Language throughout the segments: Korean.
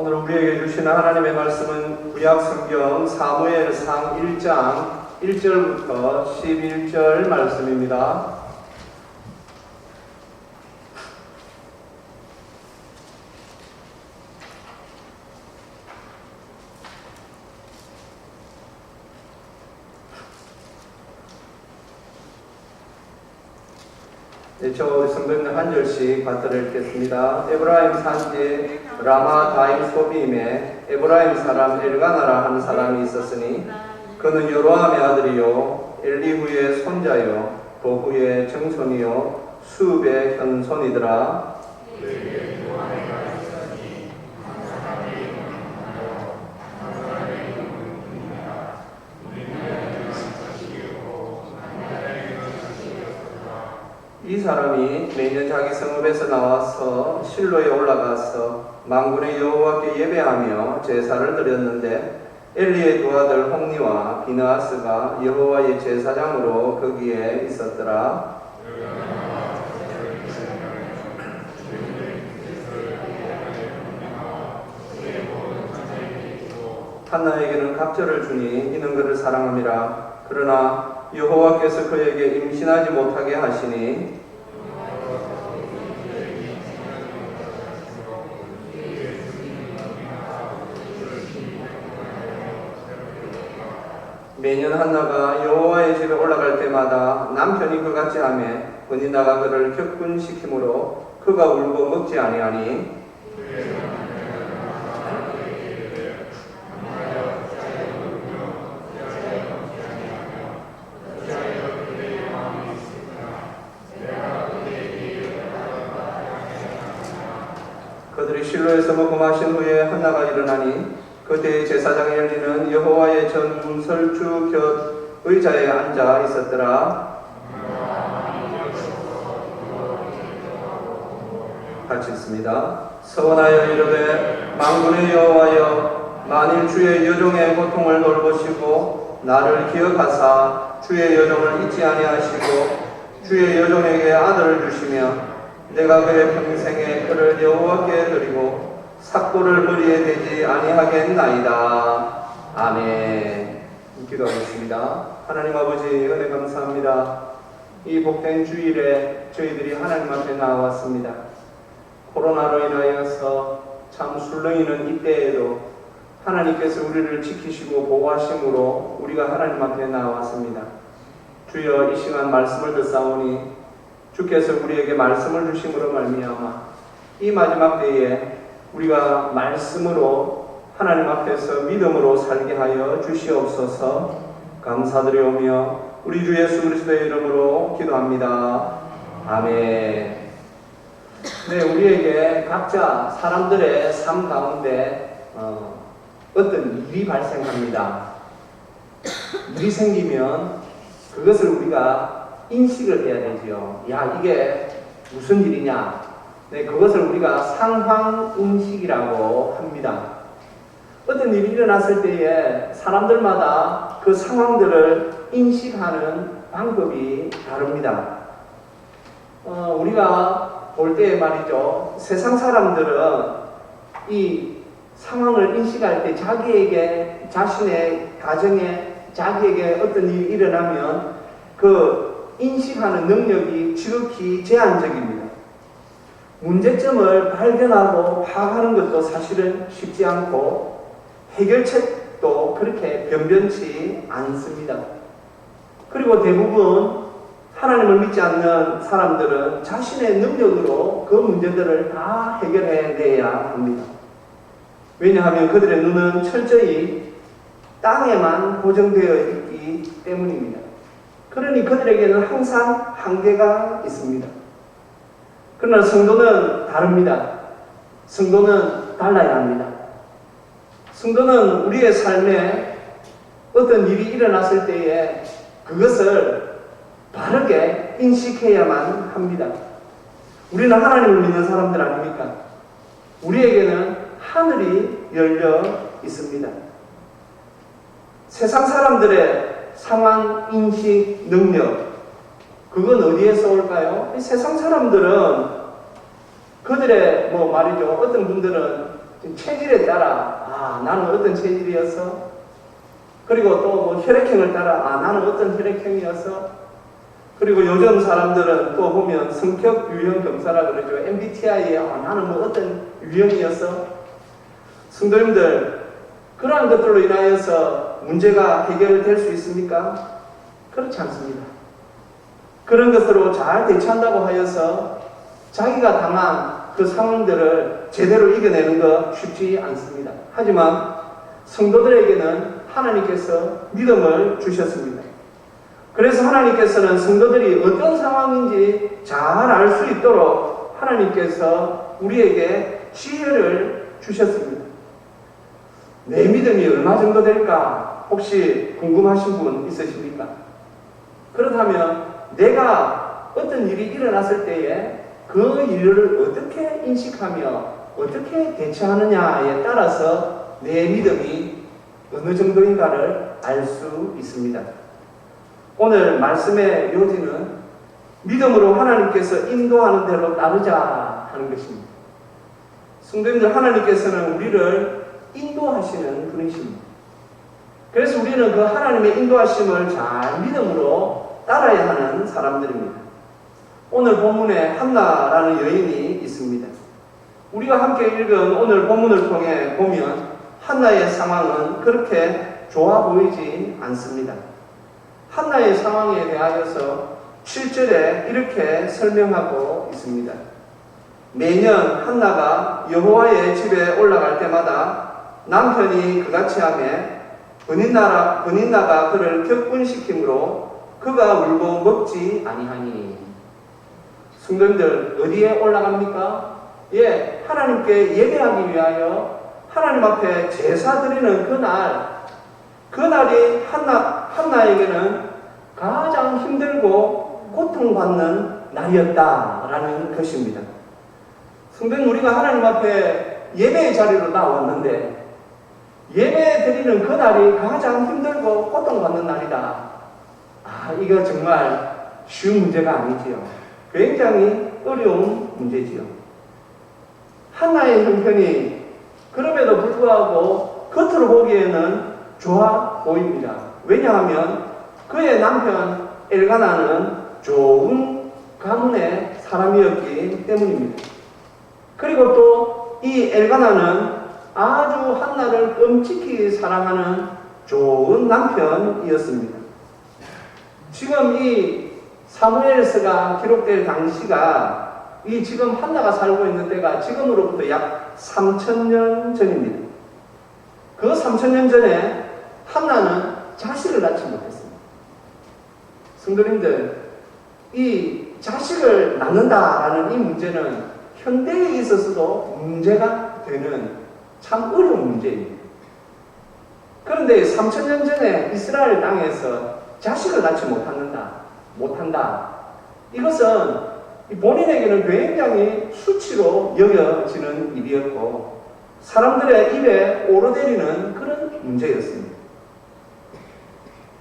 오늘 우리에게 주시는 하나님의 말씀은 구약 성경 사무엘상 1장 1절부터 11절 말씀입니다. 저 성도님들 한 절씩 받들어 읽겠습니다. 에브라임 산지 라마 다임 소빔에 에브라임 사람 엘가나라 하는 사람이 있었으니 그는 여로함의 아들이요 엘리후의 손자요 도후의 정손이요 수읍의 현손이더라. 이 사람이 매년 자기 성읍에서 나와서 실로에 올라가서 만군의 여호와께 예배하며 제사를 드렸는데 엘리의 두 아들 홈니와 비느하스가 여호와의 제사장으로 거기에 있었더라. 한나에게는 갑절을 주니 이는 그를 사랑함이라. 그러나 여호와께서 그에게 임신하지 못하게 하시니 매년 한나가 여호와의 집에 올라갈 때마다 남편이 그같이 하매 번이나가 그를 격분시키므로 그가 울고 먹지 아니하니 그들이 실로에서 먹고 마신 후에 한나가 일어나니 그 대제사장 엘리는 여호와의 전설주 곁 의자에 앉아 있었더라. 같이 있습니다. 서원하여 이르되 만군의 여호와여 만일 주의 여종의 고통을 돌보시고 나를 기억하사 주의 여종을 잊지 아니하시고 주의 여종에게 아들을 주시며 내가 그의 평생에 그를 여호와께 드리고 삭도를 머리에 대지 아니하겠나이다. 아멘. 기도하겠습니다. 하나님 아버지 은혜 감사합니다. 이 복된 주일에 저희들이 하나님 앞에 나왔습니다. 코로나로 인하여서 참 술렁이는 이때에도 하나님께서 우리를 지키시고 보호하심으로 우리가 하나님 앞에 나왔습니다. 주여 이 시간 말씀을 듣사오니 주께서 우리에게 말씀을 주심으로 말미암아 이 마지막 때에 우리가 말씀으로 하나님 앞에서 믿음으로 살게 하여 주시옵소서. 감사드리오며 우리 주 예수 그리스도의 이름으로 기도합니다. 아멘. 네, 우리에게 각자 사람들의 삶 가운데 어떤 일이 발생합니다. 일이 생기면 그것을 우리가 인식을 해야 되죠. 야, 이게 무슨 일이냐? 네, 그것을 우리가 상황인식이라고 합니다. 어떤 일이 일어났을 때에 사람들마다 그 상황들을 인식하는 방법이 다릅니다. 우리가 볼 때 말이죠. 세상 사람들은 이 상황을 인식할 때 자기에게, 자신의 가정에, 자기에게 어떤 일이 일어나면 그 인식하는 능력이 지극히 제한적입니다. 문제점을 발견하고 파악하는 것도 사실은 쉽지 않고 해결책도 그렇게 변변치 않습니다. 그리고 대부분 하나님을 믿지 않는 사람들은 자신의 능력으로 그 문제들을 다 해결해내야 합니다. 왜냐하면 그들의 눈은 철저히 땅에만 고정되어 있기 때문입니다. 그러니 그들에게는 항상 한계가 있습니다. 그러나 성도는 다릅니다. 성도는 달라야 합니다. 성도는 우리의 삶에 어떤 일이 일어났을 때에 그것을 바르게 인식해야만 합니다. 우리는 하나님을 믿는 사람들 아닙니까? 우리에게는 하늘이 열려 있습니다. 세상 사람들의 상황 인식 능력, 그건 어디에서 올까요? 세상 사람들은 그들의 말이죠. 어떤 분들은 체질에 따라 나는 어떤 체질이었어? 그리고 또 뭐 혈액형을 따라 나는 어떤 혈액형이었어? 그리고 요즘 사람들은 또 보면 성격 유형 검사라 그러죠. MBTI에 나는 뭐 어떤 유형이었어? 성도님들, 그러한 것들로 인하여서 문제가 해결될 수 있습니까? 그렇지 않습니다. 그런 것으로 잘 대처한다고 하여서 자기가 당한 그 상황들을 제대로 이겨내는 거 쉽지 않습니다. 하지만 성도들에게는 하나님께서 믿음을 주셨습니다. 그래서 하나님께서는 성도들이 어떤 상황인지 잘 알 수 있도록 하나님께서 우리에게 지혜를 주셨습니다. 내 믿음이 얼마 정도 될까? 혹시 궁금하신 분 있으십니까? 그렇다면 내가 어떤 일이 일어났을 때에 그 일을 어떻게 인식하며 어떻게 대처하느냐에 따라서 내 믿음이 어느 정도인가를 알 수 있습니다. 오늘 말씀의 요지는 믿음으로 하나님께서 인도하는 대로 따르자 하는 것입니다. 성도님들, 하나님께서는 우리를 인도하시는 분이십니다. 그래서 우리는 그 하나님의 인도하심을 잘 믿음으로 따라야 하는 사람들입니다. 오늘 본문에 한나라는 여인이 있습니다. 우리가 함께 읽은 오늘 본문을 통해 보면 한나의 상황은 그렇게 좋아 보이지 않습니다. 한나의 상황에 대하여서 7절에 이렇게 설명하고 있습니다. 매년 한나가 여호와의 집에 올라갈 때마다 남편이 그같이 하매 번인나가 그를 격분시킴으로 그가 울고 먹지 아니하니. 성도님들, 어디에 올라갑니까? 하나님께 예배하기 위하여 하나님 앞에 제사 드리는 그날이 한나에게는 가장 힘들고 고통받는 날이었다라는 것입니다. 성도님, 우리가 하나님 앞에 예배의 자리로 나왔는데 예배 드리는 그날이 가장 힘들고 고통받는 날이다. 이거 정말 쉬운 문제가 아니지요. 굉장히 어려운 문제지요. 한나의 형편이 그럼에도 불구하고 겉으로 보기에는 좋아 보입니다. 왜냐하면 그의 남편 엘가나는 좋은 가문의 사람이었기 때문입니다. 그리고 또 이 엘가나는 아주 한나를 끔찍히 사랑하는 좋은 남편이었습니다. 지금 이 사무엘서가 기록될 당시가 이 지금 한나가 살고 있는 때가 지금으로부터 약 3000년 전입니다. 그 3000년 전에 한나는 자식을 낳지 못했습니다. 성도님들, 이 자식을 낳는다라는 이 문제는 현대에 있어서도 문제가 되는 참 어려운 문제입니다. 그런데 3000년 전에 이스라엘 땅에서 자식을 낳지 못한다. 이것은 본인에게는 굉장히 수치로 여겨지는 일이었고 사람들의 입에 오르내리는 그런 문제였습니다.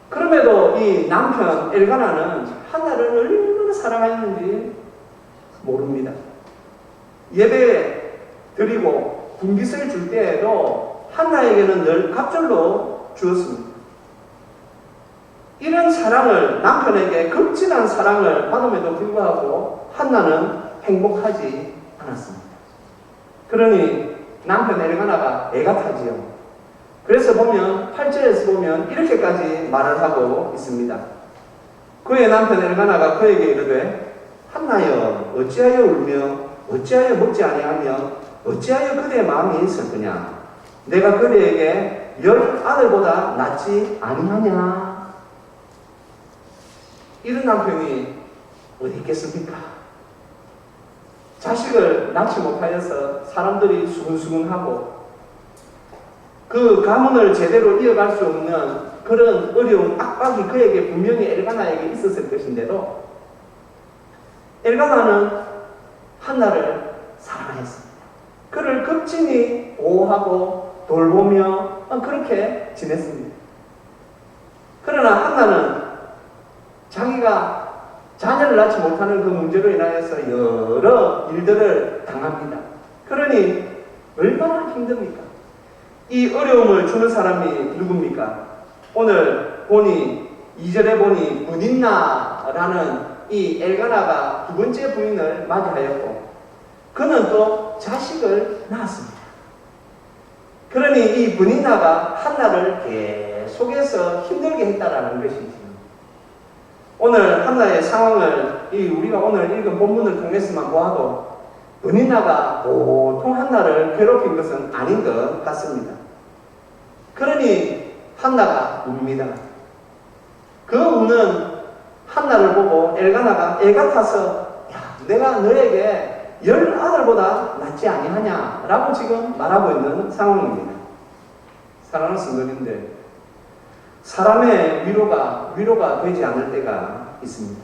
그럼에도 이 남편 엘가나는 한나를 얼마나 사랑했는지 모릅니다. 예배 드리고 분깃을 줄 때에도 한나에게는 늘 갑절로 주었습니다. 이런 사랑을, 남편에게 극진한 사랑을 받음에도 불구하고 한나는 행복하지 않았습니다. 그러니 남편 엘가나가 애가 타지요. 그래서 보면 8절에서 보면 이렇게까지 말을 하고 있습니다. 그의 남편 엘가나가 그에게 이르되 한나여 어찌하여 울며 어찌하여 먹지 아니하며 어찌하여 그대의 마음이 슬프냐. 내가 그대에게 10 아들보다 낫지 아니하냐. 이런 남편이 어디 있겠습니까? 자식을 낳지 못하여서 사람들이 수근수근하고 그 가문을 제대로 이어갈 수 없는 그런 어려운 압박이 그에게 분명히 엘가나에게 있었을 것인데도 엘가나는 한나를 사랑했습니다. 그를 극진히 보호하고 돌보며 그렇게 지냈습니다. 그러나 한나는 자기가 자녀를 낳지 못하는 그 문제로 인하여서 여러 일들을 당합니다. 그러니 얼마나 힘듭니까? 이 어려움을 주는 사람이 누굽니까? 오늘 보니 2절에 보니 브닌나라는 이 엘가나가 두 번째 부인을 맞이하였고 그는 또 자식을 낳았습니다. 그러니 이 브닌나가 한나를 계속해서 힘들게 했다라는 것이지요. 오늘 한나의 상황을 우리가 오늘 읽은 본문을 통해서만 보아도 브닌나가 보통 한나를 괴롭힌 것은 아닌 것 같습니다. 그러니 한나가 웁니다. 그 우는 한나를 보고 엘가나가 애 같아서 내가 너에게 10아들보다 낫지 아니하냐 라고 지금 말하고 있는 상황입니다. 사랑하는 성도님들, 사람의 위로가 되지 않을 때가 있습니다.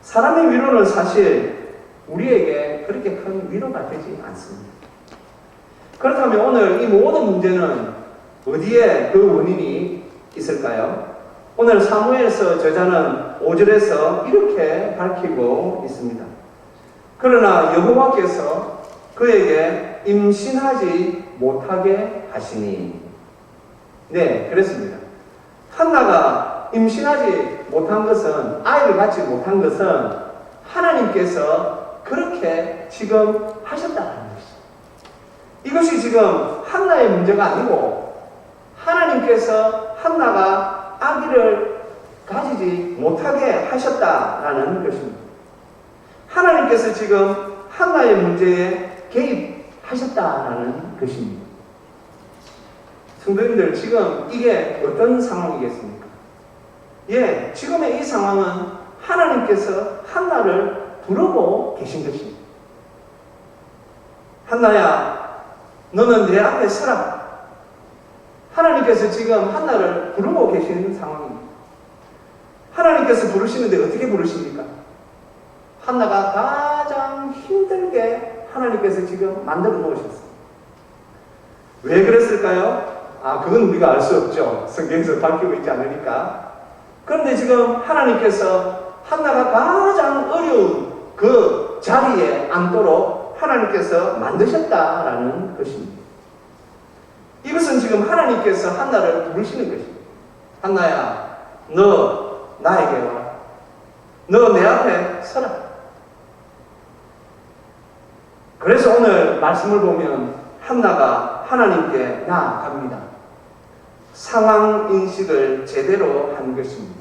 사람의 위로는 사실 우리에게 그렇게 큰 위로가 되지 않습니다. 그렇다면 오늘 이 모든 문제는 어디에 그 원인이 있을까요? 오늘 사무엘서 저자는 5절에서 이렇게 밝히고 있습니다. 그러나 여호와께서 그에게 임신하지 못하게 하시니. 네, 그렇습니다. 한나가 임신하지 못한 것은, 아이를 갖지 못한 것은 하나님께서 그렇게 지금 하셨다는 것입니다. 이것이 지금 한나의 문제가 아니고 하나님께서 한나가 아기를 가지지 못하게 하셨다라는 것입니다. 하나님께서 지금 한나의 문제에 개입하셨다라는 것입니다. 성도님들, 지금 이게 어떤 상황이겠습니까? 예, 지금의 이 상황은 하나님께서 한나를 부르고 계신 것입니다. 한나야, 너는 내 앞에 서라. 하나님께서 지금 한나를 부르고 계시는 상황입니다. 하나님께서 부르시는데 어떻게 부르십니까? 한나가 가장 힘들게 하나님께서 지금 만들어 놓으셨어요. 왜 그랬을까요? 그건 우리가 알 수 없죠. 성경에서 밝히고 있지 않으니까. 그런데 지금 하나님께서 한나가 가장 어려운 그 자리에 앉도록 하나님께서 만드셨다라는 것입니다. 이것은 지금 하나님께서 한나를 부르시는 것입니다. 한나야, 너 나에게 와라. 너 내 앞에 서라. 그래서 오늘 말씀을 보면 한나가 하나님께 나아갑니다. 상황 인식을 제대로 한 것입니다.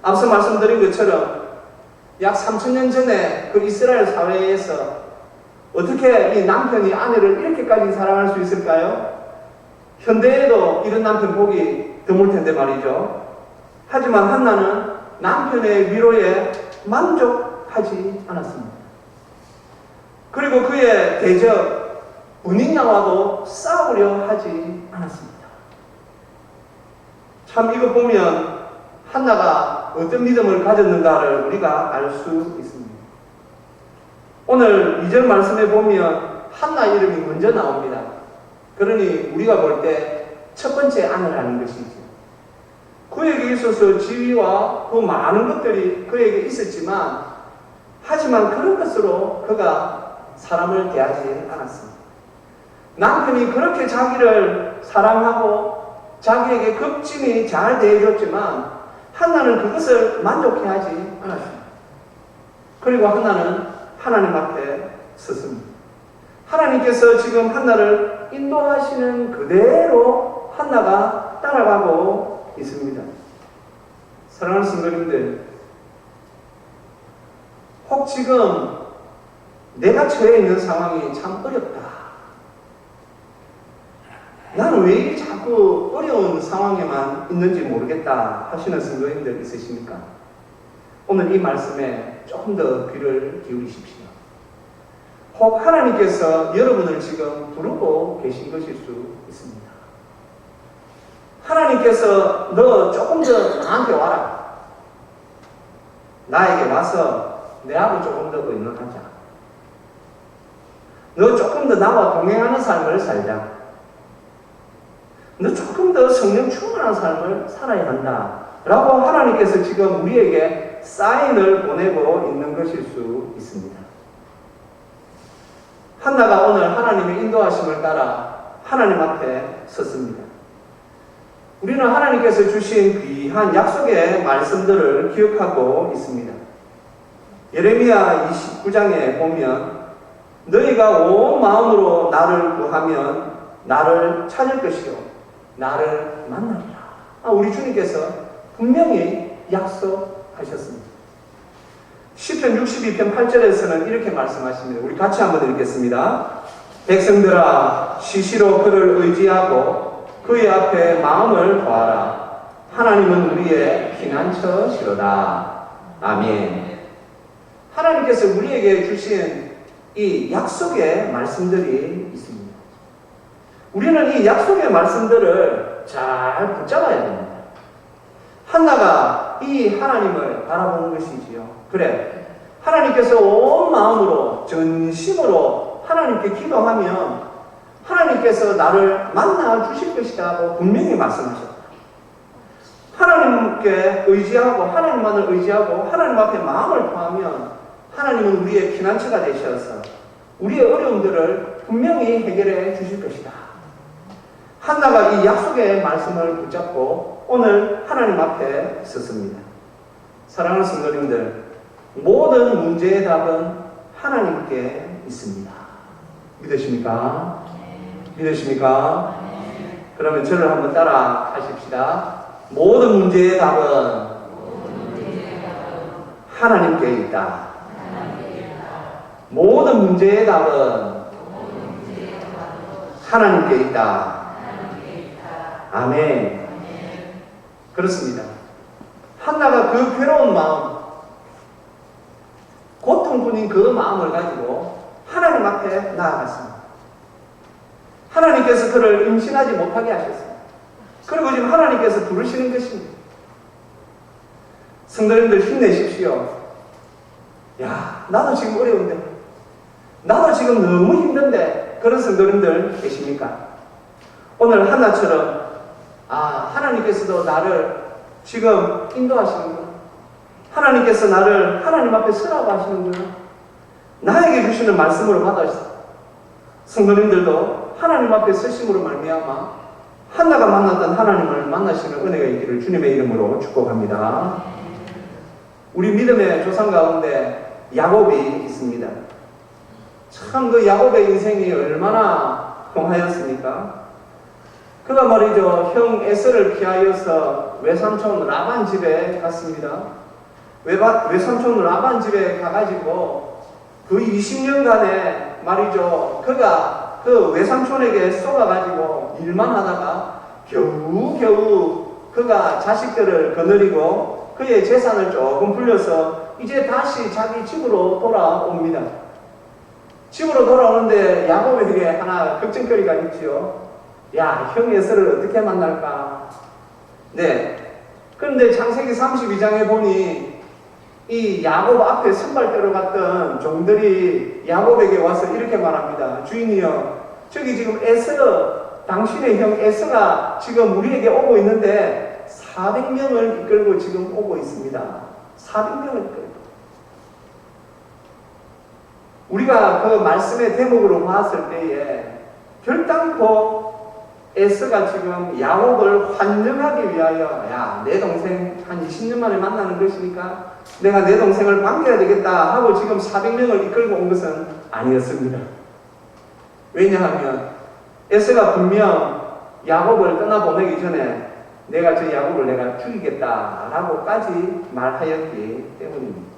앞서 말씀드린 것처럼 약 3000년 전에 그 이스라엘 사회에서 어떻게 이 남편이 아내를 이렇게까지 사랑할 수 있을까요? 현대에도 이런 남편 보기 드물 텐데 말이죠. 하지만 한나는 남편의 위로에 만족하지 않았습니다. 그리고 그의 대적 브닌나와도 싸우려 하지 않았습니다. 참 이거 보면 한나가 어떤 믿음을 가졌는가를 우리가 알 수 있습니다. 오늘 2절 말씀에 보면 한나 이름이 먼저 나옵니다. 그러니 우리가 볼 때 첫 번째 아내라는 것이죠. 그에게 있어서 지위와 그 많은 것들이 그에게 있었지만 하지만 그런 것으로 그가 사람을 대하지 않았습니다. 남편이 그렇게 자기를 사랑하고 자기에게 급진히 잘 대해줬지만 한나는 그것을 만족해하지 않았습니다. 그리고 한나는 하나님 앞에 섰습니다. 하나님께서 지금 한나를 인도하시는 그대로 한나가 따라가고 있습니다. 사랑하는 성도님들, 혹 지금 내가 처해 있는 상황이 참 어렵다. 나는 왜 이렇게 자꾸 어려운 상황에만 있는지 모르겠다 하시는 성도님들 있으십니까? 오늘 이 말씀에 조금 더 귀를 기울이십시오. 혹 하나님께서 여러분을 지금 부르고 계신 것일 수 있습니다. 하나님께서 너 조금 더 나한테 와라. 나에게 와서 내하고 조금 더 의논하자. 너 조금 더 나와 동행하는 삶을 살자. 너 조금 더 성령 충만한 삶을 살아야 한다. 라고 하나님께서 지금 우리에게 사인을 보내고 있는 것일 수 있습니다. 한나가 오늘 하나님의 인도하심을 따라 하나님 앞에 섰습니다. 우리는 하나님께서 주신 귀한 약속의 말씀들을 기억하고 있습니다. 예레미야 29장에 보면 너희가 온 마음으로 나를 구하면 나를 찾을 것이요 나를 만나리라. 우리 주님께서 분명히 약속하셨습니다. 시편 62편 8절에서는 이렇게 말씀하십니다. 우리 같이 한번 읽겠습니다. 백성들아 시시로 그를 의지하고 그의 앞에 마음을 더하라. 하나님은 우리의 피난처시로다. 아멘. 하나님께서 우리에게 주신 이 약속의 말씀들이 있습니다. 우리는 이 약속의 말씀들을 잘 붙잡아야 됩니다. 한나가 이 하나님을 바라보는 것이지요. 그래, 하나님께서 온 마음으로 전심으로 하나님께 기도하면 하나님께서 나를 만나 주실 것이라고 분명히 말씀하셨다. 하나님께 의지하고 하나님만을 의지하고 하나님 앞에 마음을 더하면 하나님은 우리의 피난처가 되셔서 우리의 어려움들을 분명히 해결해 주실 것이다. 한나가 이 약속의 말씀을 붙잡고 오늘 하나님 앞에 섰습니다. 사랑하는 성도님들, 모든 문제의 답은 하나님께 있습니다. 믿으십니까? 믿으십니까? 그러면 저를 한번 따라 하십시다. 모든 문제의 답은 하나님께 있다. 모든 문제의 답은 하나님께 있다. 아멘. 그렇습니다. 한나가 그 괴로운 마음, 고통뿐인 그 마음을 가지고 하나님 앞에 나아갔습니다. 하나님께서 그를 임신하지 못하게 하셨습니다. 그리고 지금 하나님께서 부르시는 것입니다. 성도님들 힘내십시오. 야, 나도 지금 어려운데, 나도 지금 너무 힘든데, 그런 성도님들 계십니까? 오늘 한나처럼 하나님께서도 나를 지금 인도하시는구나. 하나님께서 나를 하나님 앞에 서라고 하시는구나. 나에게 주시는 말씀으로 받아서 성도님들도 하나님 앞에 서심으로 말미암아 한나가 만났던 하나님을 만나시는 은혜가 있기를 주님의 이름으로 축복합니다. 우리 믿음의 조상 가운데 야곱이 있습니다. 참 그 야곱의 인생이 얼마나 통하였습니까? 그가 말이죠, 형 에서를 피하여서 외삼촌 라반 집에 갔습니다. 외삼촌 라반 집에 가가지고 그 20년간에 말이죠, 그가 그 외삼촌에게 속아가지고 일만 하다가 겨우 그가 자식들을 거느리고 그의 재산을 조금 불려서 이제 다시 자기 집으로 돌아옵니다. 집으로 돌아오는데 야곱에게 하나 걱정거리가 있지요. 야, 형 에서를 어떻게 만날까? 네. 그런데 창세기 32장에 보니 이 야곱 앞에 선발대로 갔던 종들이 야곱에게 와서 이렇게 말합니다. 주인이여, 저기 지금 에서, 당신의 형 에서가 지금 우리에게 오고 있는데 400명을 이끌고 지금 오고 있습니다. 400명을 이끌고. 우리가 그 말씀의 대목으로 봤을 때에 결단코 에서가 지금 야곱을 환영하기 위하여, 야, 내 동생 한 20년 만에 만나는 것이니까 내가 내 동생을 반겨야 되겠다 하고 지금 400명을 이끌고 온 것은 아니었습니다. 왜냐하면 에서가 분명 야곱을 떠나보내기 전에 내가 저 야곱을 내가 죽이겠다라고까지 말하였기 때문입니다.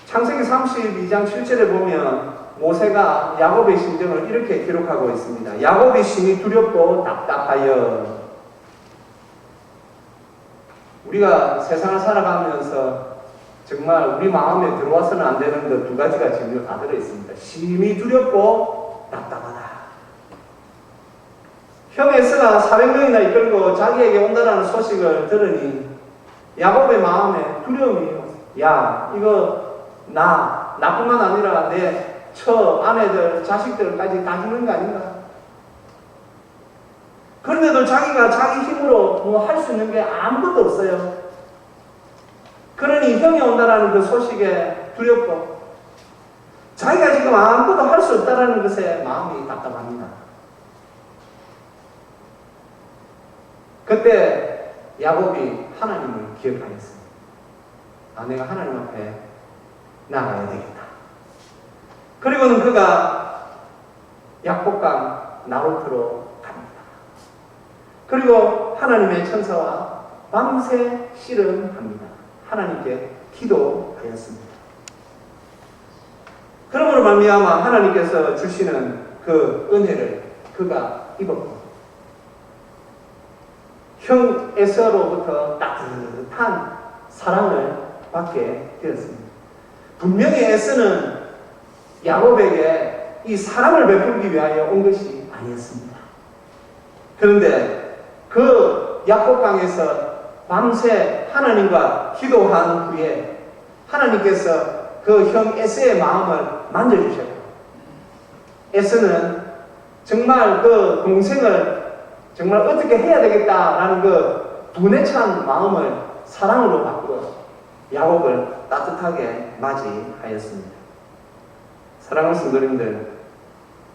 창세기 32장 7절에 보면 모세가 야곱의 심정을 이렇게 기록하고 있습니다. 야곱이 심히 두렵고 답답하여. 우리가 세상을 살아가면서 정말 우리 마음에 들어와서는 안 되는 것 두 가지가 지금 다 들어있습니다. 심히 두렵고 답답하다. 형 에서가 400명이나 이끌고 자기에게 온다라는 소식을 들으니 야곱의 마음에 두려움이, 야, 이거 나뿐만 아니라 내 아내들, 자식들까지 다 죽는 거 아닌가? 그런데도 자기가 자기 힘으로 뭐 할 수 있는 게 아무것도 없어요. 그러니 형이 온다라는 그 소식에 두렵고, 자기가 지금 아무것도 할 수 없다는 것에 마음이 답답합니다. 그때 야곱이 하나님을 기억하였습니다. 내가 하나님 앞에 나가야 되겠다. 그리고는 그가 약복강 나루터로 갑니다. 그리고 하나님의 천사와 밤새 씨름합니다. 하나님께 기도하였습니다. 그러므로 말미암아 하나님께서 주시는 그 은혜를 그가 입었고 형 에서로부터 따뜻한 사랑을 받게 되었습니다. 분명히 에서는 야곱에게 이 사랑을 베풀기 위하여 온 것이 아니었습니다. 그런데 그 약복강에서 밤새 하나님과 기도한 후에 하나님께서 그 형 에서의 마음을 만져주셨고, 에서는 정말 그 동생을 정말 어떻게 해야 되겠다라는 그 분에 찬 마음을 사랑으로 바꾸어 야곱을 따뜻하게 맞이하였습니다. 사랑하는 성도님들,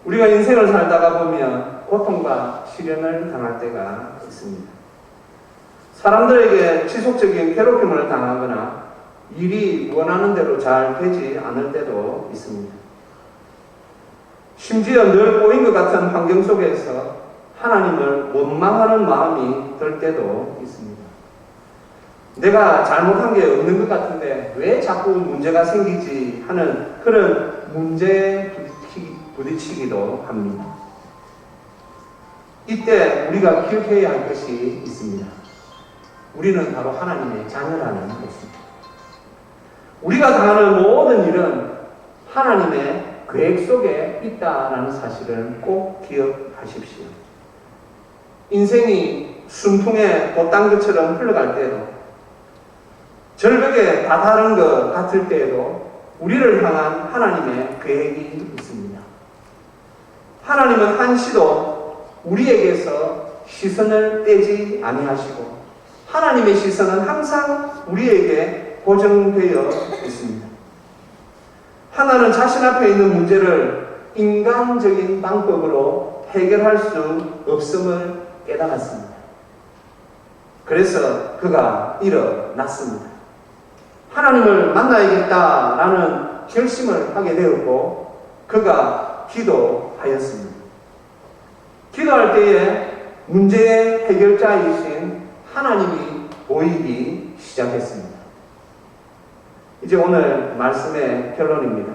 우리가 인생을 살다가 보면 고통과 시련을 당할 때가 있습니다. 사람들에게 지속적인 괴롭힘을 당하거나 일이 원하는 대로 잘 되지 않을 때도 있습니다. 심지어 늘 꼬인 것 같은 환경 속에서 하나님을 원망하는 마음이 들 때도 있습니다. 내가 잘못한 게 없는 것 같은데 왜 자꾸 문제가 생기지 하는 그런 문제에 부딪히기도 합니다. 이때 우리가 기억해야 할 것이 있습니다. 우리는 바로 하나님의 자녀라는 것입니다. 우리가 당하는 모든 일은 하나님의 계획 속에 있다는 사실을 꼭 기억하십시오. 인생이 순풍에 돛단 것처럼 흘러갈 때에도, 절벽에 다다른 것 같을 때에도 우리를 향한 하나님의 계획이 있습니다. 하나님은 한시도 우리에게서 시선을 떼지 아니하시고 하나님의 시선은 항상 우리에게 고정되어 있습니다. 하나는 자신 앞에 있는 문제를 인간적인 방법으로 해결할 수 없음을 깨달았습니다. 그래서 그가 일어났습니다. 하나님을 만나야겠다라는 결심을 하게 되었고 그가 기도하였습니다. 기도할 때에 문제의 해결자이신 하나님이 보이기 시작했습니다. 이제 오늘 말씀의 결론입니다.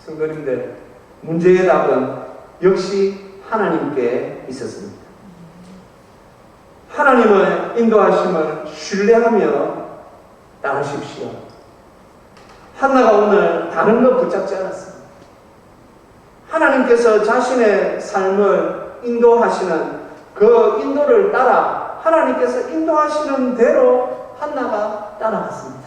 성도님들, 문제의 답은 역시 하나님께 있었습니다. 하나님의 인도하심을 신뢰하며 따르십시오. 한나가 오늘 다른 것 붙잡지 않았습니다. 하나님께서 자신의 삶을 인도하시는 그 인도를 따라 하나님께서 인도하시는 대로 한나가 따라갔습니다.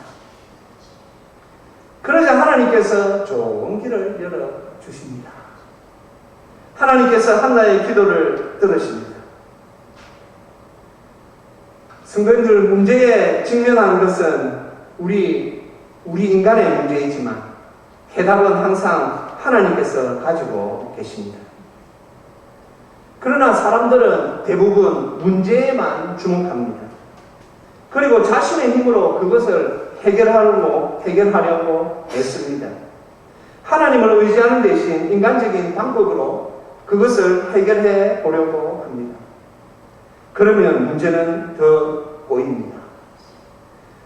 그러자 하나님께서 좋은 길을 열어주십니다. 하나님께서 한나의 기도를 들으십니다. 성도님들, 문제에 직면하는 것은 우리 인간의 문제이지만 해답은 항상 하나님께서 가지고 계십니다. 그러나 사람들은 대부분 문제에만 주목합니다. 그리고 자신의 힘으로 그것을 해결하려고 애씁니다. 하나님을 의지하는 대신 인간적인 방법으로 그것을 해결해 보려고 합니다. 그러면 문제는 더 꼬입니다.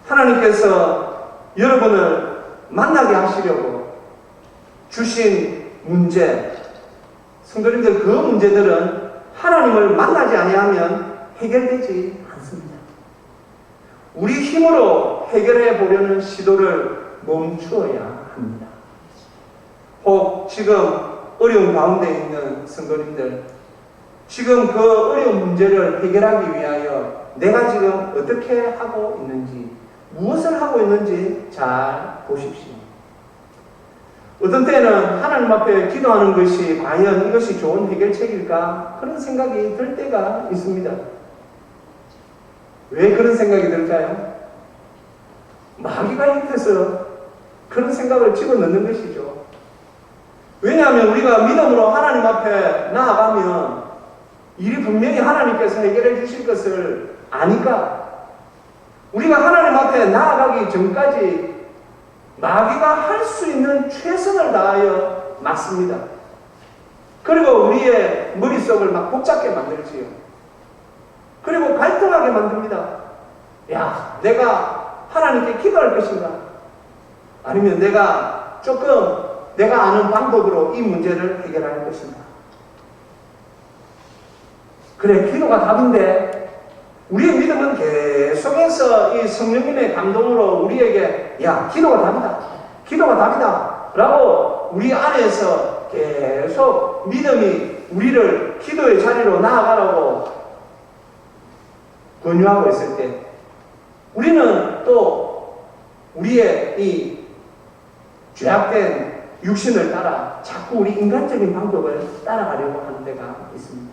하나님께서 여러분을 만나게 하시려고 주신 문제, 성도님들, 그 문제들은 하나님을 만나지 아니하면 해결되지 않습니다. 우리 힘으로 해결해 보려는 시도를 멈추어야 합니다. 혹 지금 어려운 가운데 있는 성도님들, 지금 그 어려운 문제를 해결하기 위하여 내가 지금 어떻게 하고 있는지, 무엇을 하고 있는지 잘 보십시오. 어떤 때는 하나님 앞에 기도하는 것이 과연 이것이 좋은 해결책일까? 그런 생각이 들 때가 있습니다. 왜 그런 생각이 들까요? 마귀가 옆에서 그런 생각을 집어넣는 것이죠. 왜냐하면 우리가 믿음으로 하나님 앞에 나아가면 일이 분명히 하나님께서 해결해 주실 것을 아니까 우리가 하나님 앞에 나아가기 전까지 마귀가 할 수 있는 최선을 다하여 막습니다. 그리고 우리의 머릿속을 막 복잡하게 만들지요. 그리고 갈등하게 만듭니다. 야, 내가 하나님께 기도할 것인가? 아니면 내가 내가 아는 방법으로 이 문제를 해결할 것인가? 그래, 기도가 답인데 우리의 믿음은 계속해서 이 성령님의 감동으로 우리에게 야, 기도가 답이다. 기도가 답이다. 라고 우리 안에서 계속 믿음이 우리를 기도의 자리로 나아가라고 권유하고 있을 때 우리는 또 우리의 이 죄악된 육신을 따라 자꾸 우리 인간적인 방법을 따라가려고 하는 데가 있습니다.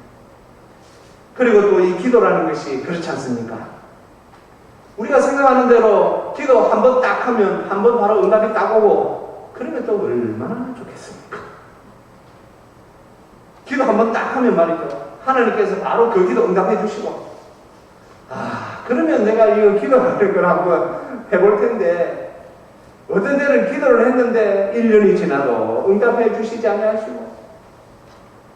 그리고 또 이 기도라는 것이 그렇지 않습니까? 우리가 생각하는 대로 기도 한 번 딱 하면 한 번 바로 응답이 딱 오고 그러면 또 얼마나 좋겠습니까? 기도 한 번 딱 하면 말이죠. 하나님께서 바로 그 기도 응답해 주시고 그러면 내가 이거 기도하는 걸 한번 해볼 텐데 어떤 때는 기도를 했는데 1년이 지나도 응답해 주시지 아니하시고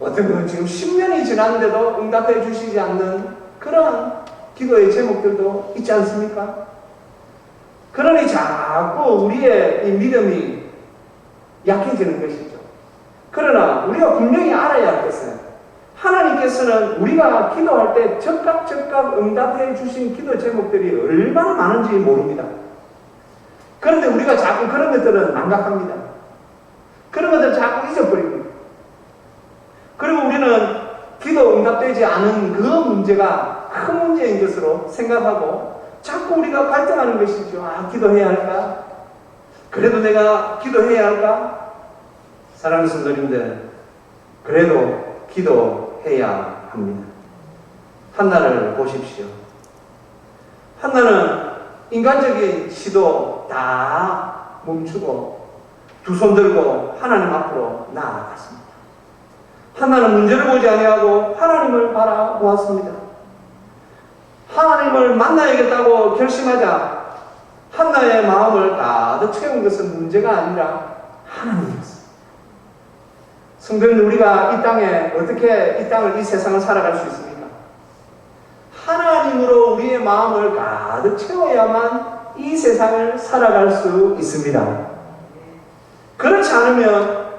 어떤 건 지금 10년이 지났는데도 응답해 주시지 않는 그런 기도의 제목들도 있지 않습니까? 그러니 자꾸 우리의 이 믿음이 약해지는 것이죠. 그러나 우리가 분명히 알아야 할 것은 하나님께서는 우리가 기도할 때 즉각 응답해 주신 기도 제목들이 얼마나 많은지 모릅니다. 그런데 우리가 자꾸 그런 것들은 망각합니다. 그런 것들을 자꾸 잊어버립니다. 그리고 우리는 기도 응답되지 않은 그 문제가 큰 문제인 것으로 생각하고 자꾸 우리가 갈등하는 것이죠. 기도해야 할까? 그래도 내가 기도해야 할까? 사랑하는 성도님들, 그래도 기도해야 합니다. 한나를 보십시오. 한나는 인간적인 시도 다 멈추고 두 손 들고 하나님 앞으로 나아갔습니다. 한나는 문제를 보지 아니하고 하나님을 바라보았습니다. 하나님을 만나야겠다고 결심하자 한나의 마음을 가득 채운 것은 문제가 아니라 하나님이었습니다. 성도님들, 우리가 이 땅에 어떻게 이 세상을 살아갈 수 있습니까? 하나님으로 우리의 마음을 가득 채워야만 이 세상을 살아갈 수 있습니다. 그렇지 않으면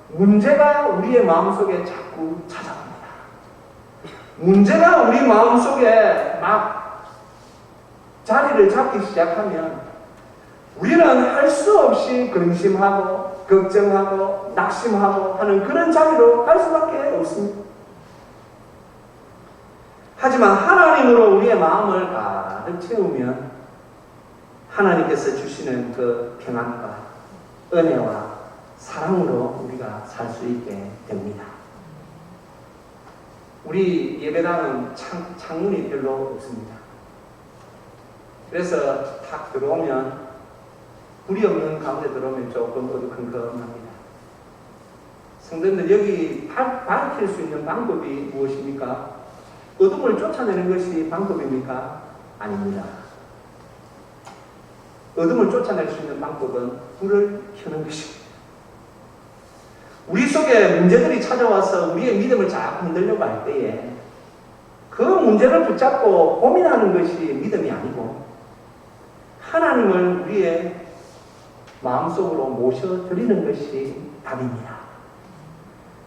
문제가 우리의 마음속에 자꾸 찾아옵니다. 문제가 우리 마음속에 막 자리를 잡기 시작하면 우리는 할 수 없이 근심하고 걱정하고 낙심하고 하는 그런 자리로 갈 수밖에 없습니다. 하지만 하나님으로 우리의 마음을 가득 채우면 하나님께서 주시는 그 평안과 은혜와 사랑으로 우리가 살 수 있게 됩니다. 우리 예배당은 창문이 별로 없습니다. 그래서 탁 들어오면 불이 없는 가운데 들어오면 조금 어두컴컴합니다. 성도님들, 여기 밝힐 수 있는 방법이 무엇입니까? 어둠을 쫓아내는 것이 방법입니까? 아닙니다. 어둠을 쫓아낼 수 있는 방법은 불을 켜는 것입니다. 우리 속에 문제들이 찾아와서 우리의 믿음을 자꾸 흔들려고 할 때에 그 문제를 붙잡고 고민하는 것이 믿음이 아니고 하나님을 우리의 마음속으로 모셔드리는 것이 답입니다.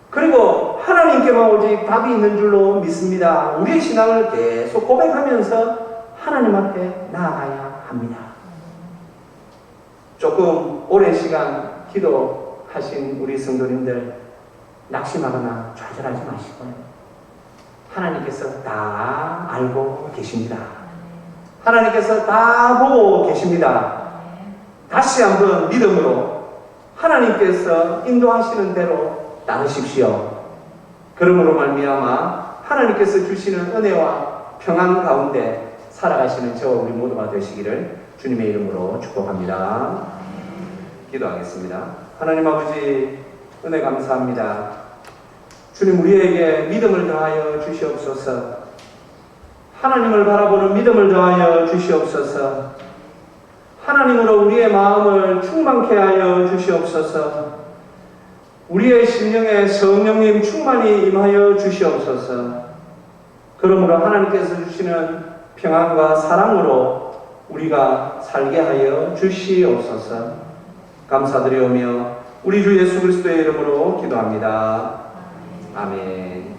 그리고 하나님께만 오직 답이 있는 줄로 믿습니다. 우리의 신앙을 계속 고백하면서 하나님 앞에 나아가야 합니다. 조금 오랜 시간 기도하신 우리 성도님들, 낙심하거나 좌절하지 마시고요. 하나님께서 다 알고 계십니다. 하나님께서 다 보고 계십니다. 다시 한번 믿음으로 하나님께서 인도하시는 대로 따르십시오. 그러므로 말미암아 하나님께서 주시는 은혜와 평안 가운데 살아가시는 저와 우리 모두가 되시기를 주님의 이름으로 축복합니다. 기도하겠습니다. 하나님 아버지, 은혜 감사합니다. 주님, 우리에게 믿음을 더하여 주시옵소서. 하나님을 바라보는 믿음을 더하여 주시옵소서. 하나님으로 우리의 마음을 충만케 하여 주시옵소서. 우리의 심령에 성령님 충만히 임하여 주시옵소서. 그러므로 하나님께서 주시는 평안과 사랑으로 우리가 살게 하여 주시옵소서. 감사드리오며 우리 주 예수 그리스도의 이름으로 기도합니다. 아멘.